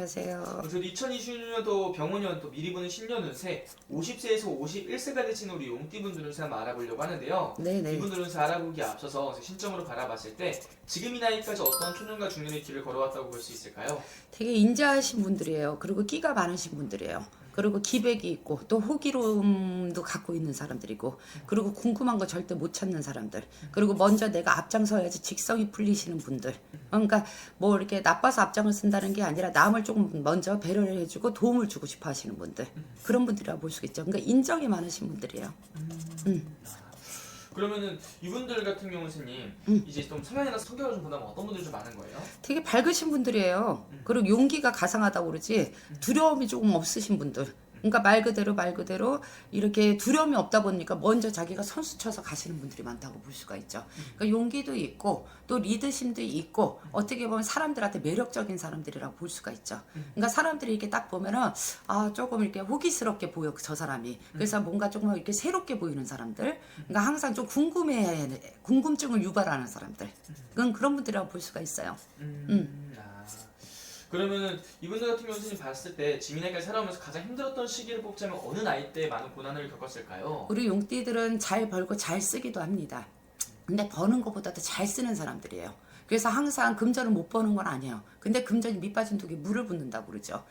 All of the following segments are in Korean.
안녕하세요. 저도 2020년도 병원년 또 미리 보는 신년운세 50세에서 51세까지 치는 우리 용띠분들 운세 한번 알아보려고 하는데요. 네네. 이분들 운세 알아보기에 앞서서 신점으로 바라봤을 때 지금 이 나이까지 어떤 초년과 중년의 길을 걸어왔다고 볼 수 있을까요? 되게 인자하신 분들이에요. 그리고 끼가 많으신 분들이에요. 그리고 기백이 있고 또 호기로움도 갖고 있는 사람들이고, 그리고 궁금한 거 절대 못 찾는 사람들, 그리고 먼저 내가 앞장서야지 직성이 풀리시는 분들. 그러니까 뭐 이렇게 나빠서 앞장을 쓴다는 게 아니라 남을 조금 먼저 배려를 해주고 도움을 주고 싶어 하시는 분들, 그런 분들이라고 볼 수 있죠. 그러니까 인정이 많으신 분들이에요. 그러면은 이분들 같은 경우는 스님 이제 좀 성향이나 성격을 좀 보다면 어떤 분들이 좀 많은 거예요? 되게 밝으신 분들이에요. 그리고 용기가 가상하다고 그러지 두려움이 조금 없으신 분들. 그러니까 말 그대로 이렇게 두려움이 없다 보니까 먼저 자기가 선수 쳐서 가시는 분들이 많다고 볼 수가 있죠. 그러니까 용기도 있고 또 리더십도 있고 어떻게 보면 사람들한테 매력적인 사람들이라고 볼 수가 있죠. 그러니까 사람들이 이렇게 딱 보면은 아 조금 이렇게 호기스럽게 보여 저 사람이. 그래서 뭔가 조금 이렇게 새롭게 보이는 사람들. 그러니까 항상 좀 궁금증을 유발하는 사람들. 그런 분들이라고 볼 수가 있어요. 그러면은 이분들 같은 경우는 스님 봤을 때 지금 이 나이까지 살아오면서 가장 힘들었던 시기를 뽑자면 어느 나이 때 많은 고난을 겪었을까요? 우리 용띠들은 잘 벌고 잘 쓰기도 합니다. 근데 버는 것보다도 잘 쓰는 사람들이에요. 그래서 항상 금전을 못 버는 건 아니에요. 근데 금전이 밑빠진 독에 물을 붓는다고 그러죠.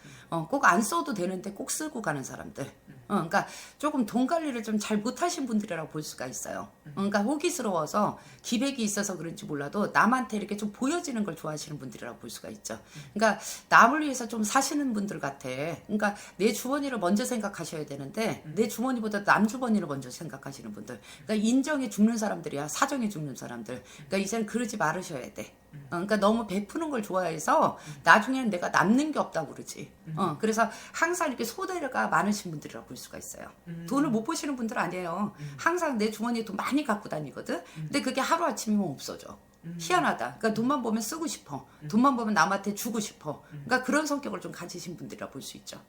꼭 안 써도 되는데 꼭 쓰고 가는 사람들. 그러니까 조금 돈 관리를 좀 잘 못하신 분들이라고 볼 수가 있어요. 그러니까 호기스러워서 기백이 있어서 그런지 몰라도 남한테 이렇게 좀 보여지는 걸 좋아하시는 분들이라고 볼 수가 있죠. 그러니까 남을 위해서 좀 사시는 분들 같아. 그러니까 내 주머니를 먼저 생각하셔야 되는데 내 주머니보다 남 주머니를 먼저 생각하시는 분들. 그러니까 인정에 죽는 사람들이야. 사정에 죽는 사람들. 그러니까 이제는 그러지 말으셔야 돼. 그러니까 너무 베푸는 걸 좋아해서 나중에는 내가 남는 게 없다고 그러지. 그래서 항상 이렇게 소대가 많으신 분들이라고 볼 수가 있어요. 돈을 못 버시는 분들 아니에요. 항상 내 주머니에 돈 많이 갖고 다니거든. 근데 그게 하루아침이면 없어져. 희한하다. 그러니까 돈만 보면 쓰고 싶어. 돈만 보면 남한테 주고 싶어. 그러니까 그런 성격을 좀 가지신 분들이라 볼 수 있죠.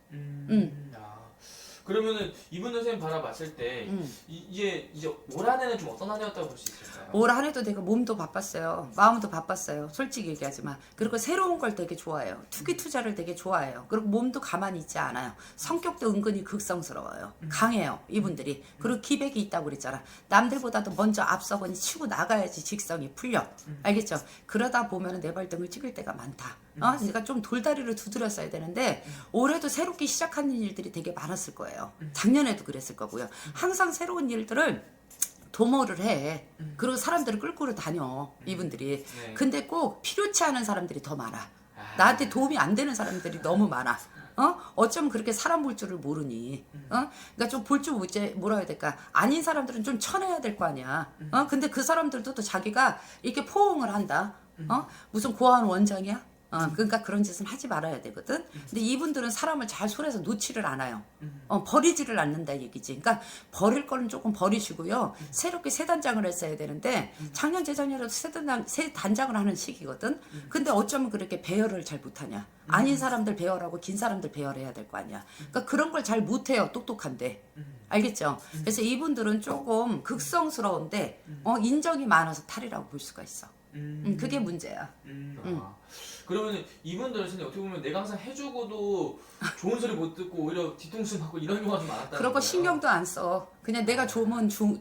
그러면은 이분 선생님 바라봤을 때 이제 올 한해는 좀 어떤 한 해였다고 볼 수 있을까요? 올 한 해도 내가 몸도 바빴어요. 마음도 바빴어요. 솔직히 얘기하지만. 그리고 새로운 걸 되게 좋아해요. 투자를 되게 좋아해요. 그리고 몸도 가만히 있지 않아요. 성격도 은근히 극성스러워요. 강해요. 이분들이. 그리고 기백이 있다고 그랬잖아. 남들보다도 먼저 앞서거니 치고 나가야지 직성이 풀려. 알겠죠? 그러다 보면 내 발등을 찍을 때가 많다. 그러니까 좀 돌다리를 두드렸어야 되는데 올해도 새롭게 시작하는 일들이 되게 많았을 거예요. 작년에도 그랬을 거고요. 항상 새로운 일들을 도모를 해. 그리고 사람들을 끌고 다녀. 이분들이. 네. 근데 꼭 필요치 않은 사람들이 더 많아. 나한테 도움이 안 되는 사람들이 너무 많아. 어쩌면 그렇게 사람 볼 줄을 모르니. 그러니까 좀 볼 줄 뭐라 해야 될까. 아닌 사람들은 좀 쳐내야 될 거 아니야. 근데 그 사람들도 또 자기가 이렇게 포옹을 한다. 무슨 고아원 원장이야? 그러니까 그런 짓은 하지 말아야 되거든. 근데 이분들은 사람을 잘 손에서 놓지를 않아요. 버리지를 않는다 얘기지. 그러니까 버릴 거는 조금 버리시고요. 새롭게 새 단장을 했어야 되는데 작년 재작년에도 새 단장을 하는 시기거든. 근데 어쩌면 그렇게 배열을 잘 못하냐. 아닌 사람들 배열하고 긴 사람들 배열해야 될 거 아니야. 그러니까 그런 걸 잘 못해요. 똑똑한데. 알겠죠? 그래서 이분들은 조금 극성스러운데 인정이 많아서 탈이라고 볼 수가 있어. 그게 문제야. 그러면 이분들은 진짜 어떻게 보면 내가 항상 해주고도 좋은 소리 못 듣고 오히려 뒤통수 맞고 이런 경우가 좀 많았다는 그런 거 거예요. 신경도 안 써. 그냥 내가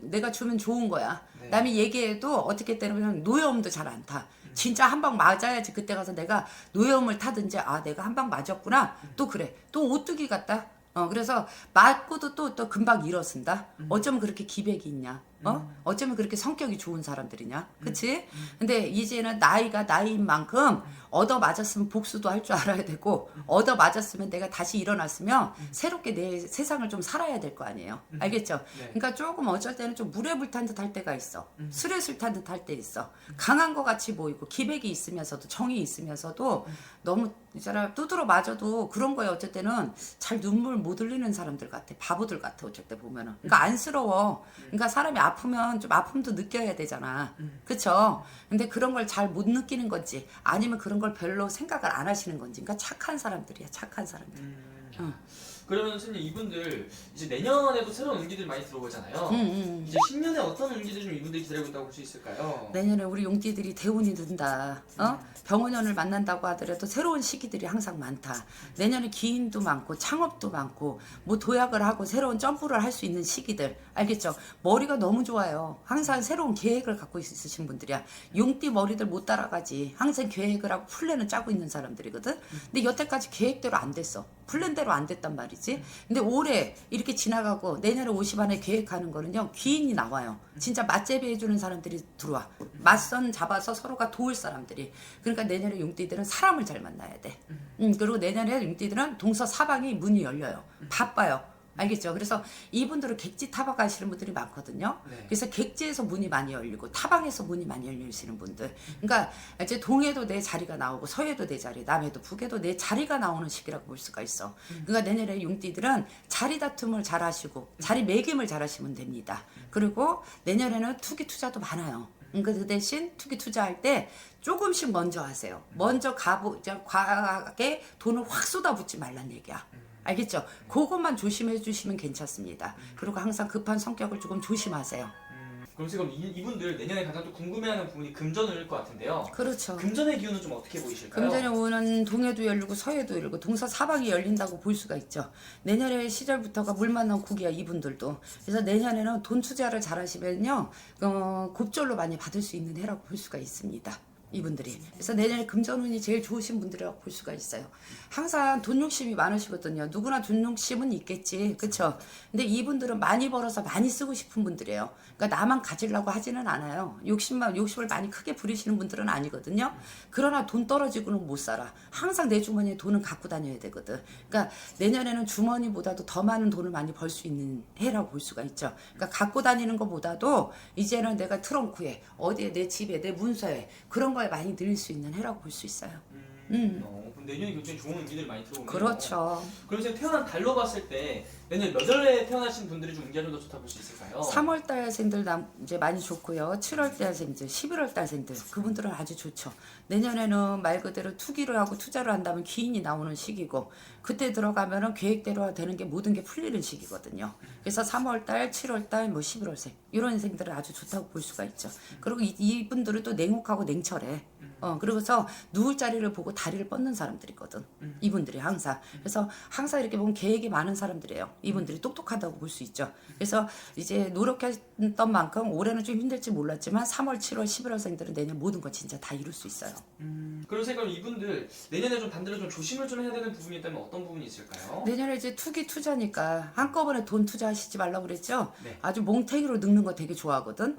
내가 주면 좋은 거야. 네. 남이 얘기해도 어떻게 때문에 노여움도 잘 안 타. 진짜 한 방 맞아야지 그때 가서 내가 노여움을 타든지 아 내가 한 방 맞았구나. 또 그래. 또 오뚜기 같다. 그래서 맞고도 또 금방 일어선다. 어쩌면 그렇게 기백이 있냐? 어쩌면 그렇게 성격이 좋은 사람들이냐? 그치? 근데 이제는 나이가 나이인 만큼 얻어 맞았으면 복수도 할 줄 알아야 되고, 얻어 맞았으면 내가 다시 일어났으면 새롭게 내 세상을 좀 살아야 될 거 아니에요? 알겠죠? 네. 그러니까 조금 어쩔 때는 좀 물에 불탄 듯 할 때가 있어. 술에 술 탄 듯 할 때 있어. 강한 것 같이 보이고, 기백이 있으면서도, 정이 있으면서도 너무 있잖아 두드러 맞아도 그런 거에 어쩔 때는 잘 눈물 못 흘리는 사람들 같아. 바보들 같아. 어쩔 때 보면은. 그러니까 안쓰러워. 그러니까 사람이 아프면 좀 아픔도 느껴야 되잖아. 그쵸? 근데 그런 걸 잘 못 느끼는 건지 아니면 그런 걸 별로 생각을 안 하시는 건지. 그러니까 착한 사람들이야. 착한 사람들. 그러면 선생님 이분들 이제 내년에도 새로운 운기들이 많이 들어오잖아요. 이제 신년에 어떤 운기들이 좀 이분들이 기다리고 있다고 볼 수 있을까요? 내년에 우리 용띠들이 대운이 든다. 병원년을 만난다고 하더라도 새로운 시기들이 항상 많다. 내년에 기인도 많고 창업도 많고 뭐 도약을 하고 새로운 점프를 할 수 있는 시기들. 알겠죠? 머리가 너무 좋아요. 항상 새로운 계획을 갖고 있으신 분들이야. 용띠 머리들 못 따라가지. 항상 계획을 하고 플랜을 짜고 있는 사람들이거든. 근데 여태까지 계획대로 안 됐어. 플랜대로 안 됐단 말이지. 근데 올해 이렇게 지나가고 내년에 50 안에 계획하는 거는요. 귀인이 나와요. 진짜 맛제비 해주는 사람들이 들어와. 맞선 잡아서 서로가 도울 사람들이. 그러니까 내년에 용띠들은 사람을 잘 만나야 돼. 그리고 내년에 용띠들은 동서사방이 문이 열려요. 바빠요. 알겠죠? 그래서 이분들은 객지 타박 하시는 분들이 많거든요. 네. 그래서 객지에서 문이 많이 열리고 타방에서 문이 많이 열리시는 분들. 그러니까 이제 동해도 내 자리가 나오고 서해도 내 자리, 남해도 북해도 내 자리가 나오는 시기라고 볼 수가 있어. 그러니까 내년에 용띠들은 자리 다툼을 잘 하시고 자리 매김을 잘 하시면 됩니다. 그리고 내년에는 투기 투자도 많아요. 그러니까 그 대신 투기 투자할 때 조금씩 먼저 하세요. 먼저 과하게 돈을 확 쏟아붓지 말란 얘기야. 알겠죠? 그것만 조심해 주시면 괜찮습니다. 그리고 항상 급한 성격을 조금 조심하세요. 그럼 지금 이분들 내년에 가장 또 궁금해하는 부분이 금전운일 것 같은데요. 그렇죠. 금전의 기운은 좀 어떻게 보이실까요? 금전에 오는 동해도 열리고 서해도 열리고 동서사방이 열린다고 볼 수가 있죠. 내년에 시절부터가 물 만난 국이야 이분들도. 그래서 내년에는 돈 투자를 잘 하시면요 곱절로 많이 받을 수 있는 해라고 볼 수가 있습니다. 이분들이. 그래서 내년에 금전운이 제일 좋으신 분들이라고 볼 수가 있어요. 항상 돈 욕심이 많으시거든요. 누구나 돈 욕심은 있겠지. 그쵸? 근데 이분들은 많이 벌어서 많이 쓰고 싶은 분들이에요. 그러니까 나만 가지려고 하지는 않아요. 욕심을 많이 크게 부리시는 분들은 아니거든요. 그러나 돈 떨어지고는 못 살아. 항상 내 주머니에 돈은 갖고 다녀야 되거든. 그러니까 내년에는 주머니보다도 더 많은 돈을 많이 벌 수 있는 해라고 볼 수가 있죠. 그러니까 갖고 다니는 것보다도 이제는 내가 트렁크에, 어디에, 내 집에, 내 문서에 그런 거에 많이 늘릴 수 있는 해라고 볼 수 있어요. 그럼 내년에 굉장히 좋은 운기들이 많이 들어오네요. 그렇죠. 그럼 지금 태어난 달로 봤을 때 내년 몇 월에 태어나신 분들이 좀 운기가 좀 더 좋다 볼 수 있을까요? 3월달생들 이제 많이 좋고요. 7월달생들, 11월달생들 그분들은 아주 좋죠. 내년에는 말 그대로 투기를 하고 투자를 한다면 기인이 나오는 시기고 그때 들어가면은 계획대로 되는 게 모든 게 풀리는 시기거든요. 그래서 3월달, 7월달, 뭐 11월생 이런 생들은 아주 좋다고 볼 수가 있죠. 그리고 이분들은 또 냉혹하고 냉철해. 그러고서 누울 자리를 보고 다리를 뻗는 사람들이거든. 이분들이 항상. 그래서 항상 이렇게 보면 계획이 많은 사람들이에요. 이분들이 똑똑하다고 볼 수 있죠. 그래서 이제 노력했던 만큼 올해는 좀 힘들지 몰랐지만 3월, 7월, 11월생들은 내년 모든 거 진짜 다 이룰 수 있어요. 그럼 이분들 내년에 좀 반대로 좀 조심을 좀 해야 되는 부분이 있다면 어떤 부분이 있을까요? 내년에 이제 투기 투자니까 한꺼번에 돈 투자하시지 말라고 그랬죠? 네. 아주 몽탱이로 늙는 거 되게 좋아하거든.